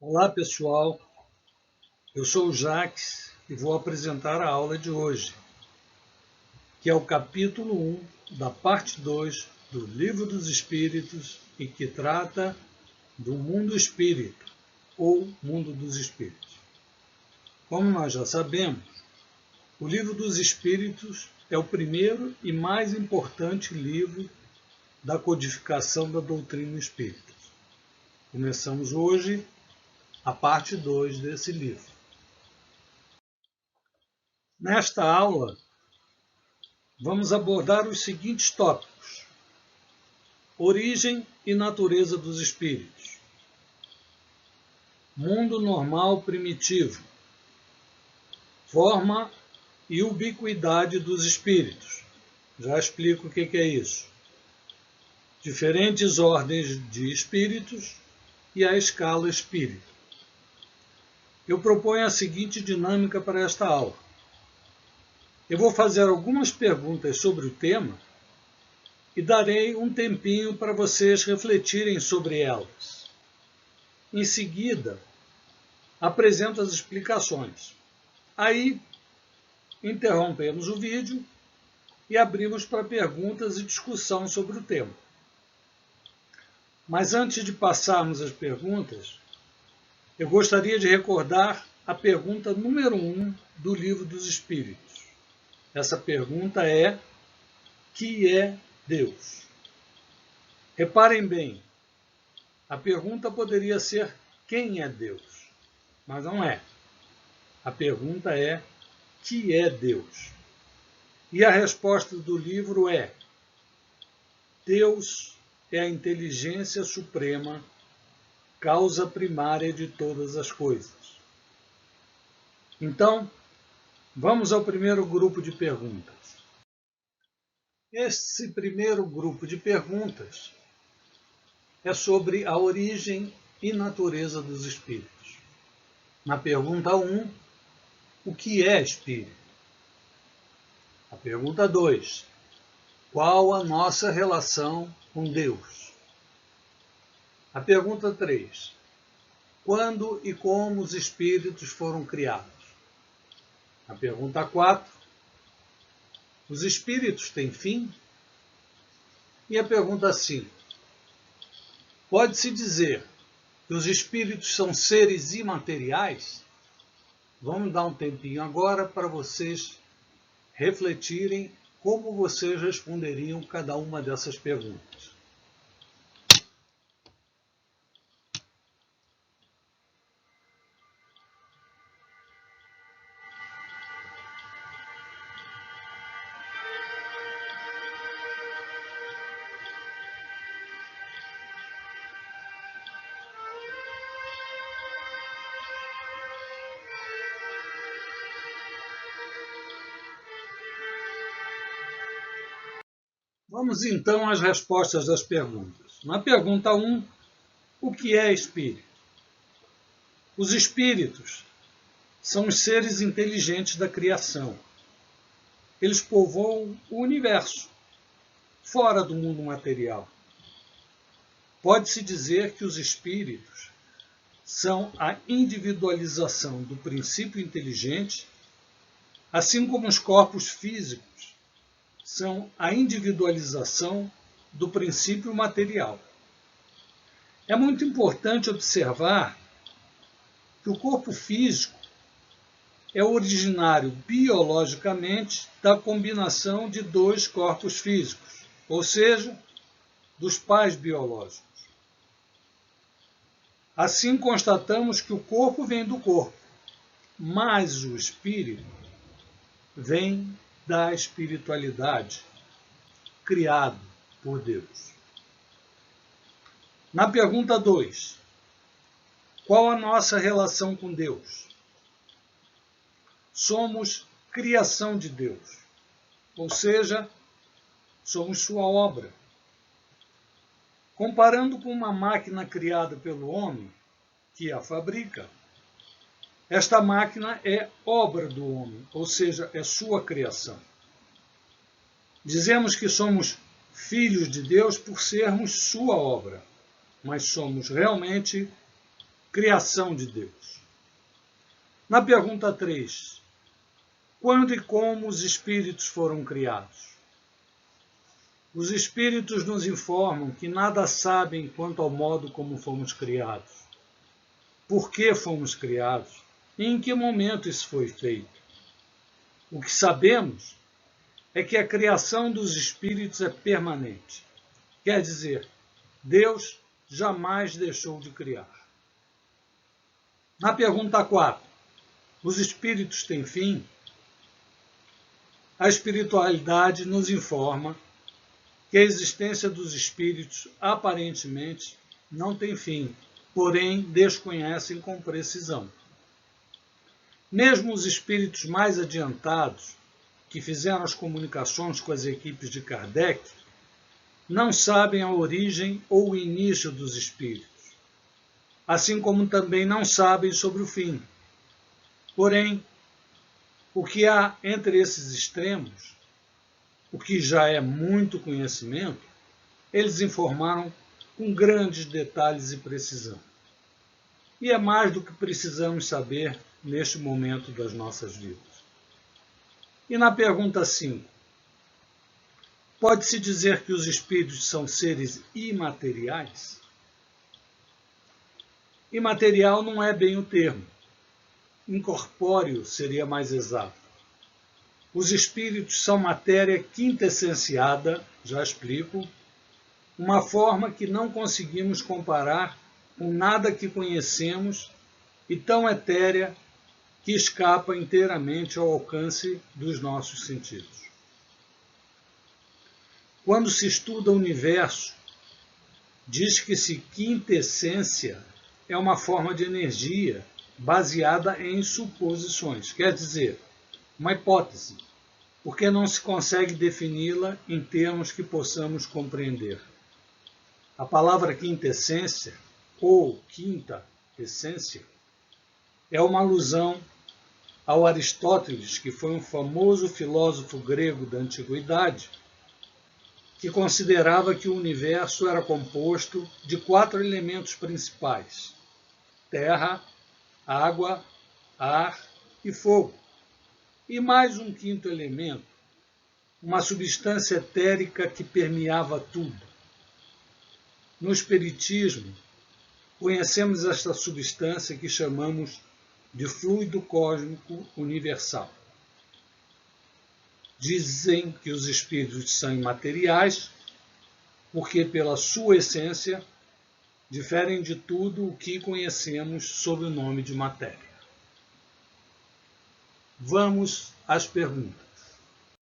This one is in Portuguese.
Olá pessoal, eu sou o Jacques e vou apresentar a aula de hoje, que é o capítulo 1 da parte 2 do Livro dos Espíritos e que trata do mundo espírito ou mundo dos espíritos. Como nós já sabemos, o Livro dos Espíritos é o primeiro e mais importante livro da codificação da doutrina espírita. Começamos hoje a parte 2 desse livro. Nesta aula, vamos abordar os seguintes tópicos: origem e natureza dos espíritos, mundo normal primitivo, forma e ubiquidade dos espíritos. Já explico o que é isso. Diferentes ordens de espíritos e a escala espírita. Eu proponho a seguinte dinâmica para esta aula. Eu vou fazer algumas perguntas sobre o tema e darei um tempinho para vocês refletirem sobre elas. Em seguida, apresento as explicações. Aí, interrompemos o vídeo e abrimos para perguntas e discussão sobre o tema. Mas antes de passarmos às perguntas, eu gostaria de recordar a pergunta número 1 do Livro dos Espíritos. Essa pergunta é: que é Deus? Reparem bem, a pergunta poderia ser: quem é Deus? Mas não é. A pergunta é: que é Deus? E a resposta do livro é: Deus é a inteligência suprema, causa primária de todas as coisas. Então, vamos ao primeiro grupo de perguntas. Esse primeiro grupo de perguntas é sobre a origem e natureza dos espíritos. Na pergunta 1, o que é espírito? A pergunta 2, qual a nossa relação com Deus? A pergunta 3, quando e como os espíritos foram criados? A pergunta 4, os espíritos têm fim? E a pergunta 5, pode-se dizer que os espíritos são seres imateriais? Vamos dar um tempinho agora para vocês refletirem como vocês responderiam cada uma dessas perguntas. Vamos então às respostas das perguntas. Na pergunta 1, o que é espírito? Os espíritos são os seres inteligentes da criação. Eles povoam o universo, fora do mundo material. Pode-se dizer que os espíritos são a individualização do princípio inteligente, assim como os corpos físicos são a individualização do princípio material. É muito importante observar que o corpo físico é originário biologicamente da combinação de dois corpos físicos, ou seja, dos pais biológicos. Assim, constatamos que o corpo vem do corpo, mas o espírito vem da espiritualidade, criado por Deus. Na pergunta 2, qual a nossa relação com Deus? Somos criação de Deus, ou seja, somos sua obra. Comparando com uma máquina criada pelo homem, que a fabrica, esta máquina é obra do homem, ou seja, é sua criação. Dizemos que somos filhos de Deus por sermos sua obra, mas somos realmente criação de Deus. Na pergunta 3, quando e como os espíritos foram criados? Os espíritos nos informam que nada sabem quanto ao modo como fomos criados, por que fomos criados e em que momento isso foi feito. O que sabemos é que a criação dos espíritos é permanente. Quer dizer, Deus jamais deixou de criar. Na pergunta 4, os espíritos têm fim? A espiritualidade nos informa que a existência dos espíritos aparentemente não tem fim, porém desconhecem com precisão. Mesmo os espíritos mais adiantados, que fizeram as comunicações com as equipes de Kardec, não sabem a origem ou o início dos espíritos, assim como também não sabem sobre o fim. Porém, o que há entre esses extremos, o que já é muito conhecimento, eles informaram com grandes detalhes e precisão. E é mais do que precisamos saber neste momento das nossas vidas. E na pergunta 5, pode-se dizer que os espíritos são seres imateriais? Imaterial não é bem o termo. Incorpóreo seria mais exato. Os espíritos são matéria quintessenciada, já explico, uma forma que não conseguimos comparar com nada que conhecemos e tão etérea que escapa inteiramente ao alcance dos nossos sentidos. Quando se estuda o universo, diz-se que quintessência é uma forma de energia baseada em suposições, quer dizer, uma hipótese, porque não se consegue defini-la em termos que possamos compreender. A palavra quintessência, ou quinta essência, é uma alusão ao Aristóteles, que foi um famoso filósofo grego da antiguidade, que considerava que o universo era composto de 4 elementos principais: terra, água, ar e fogo. E mais um 5º elemento, uma substância etérica que permeava tudo. No Espiritismo, conhecemos esta substância que chamamos de fluido cósmico universal. Dizem que os espíritos são imateriais, porque pela sua essência diferem de tudo o que conhecemos sob o nome de matéria. Vamos às perguntas.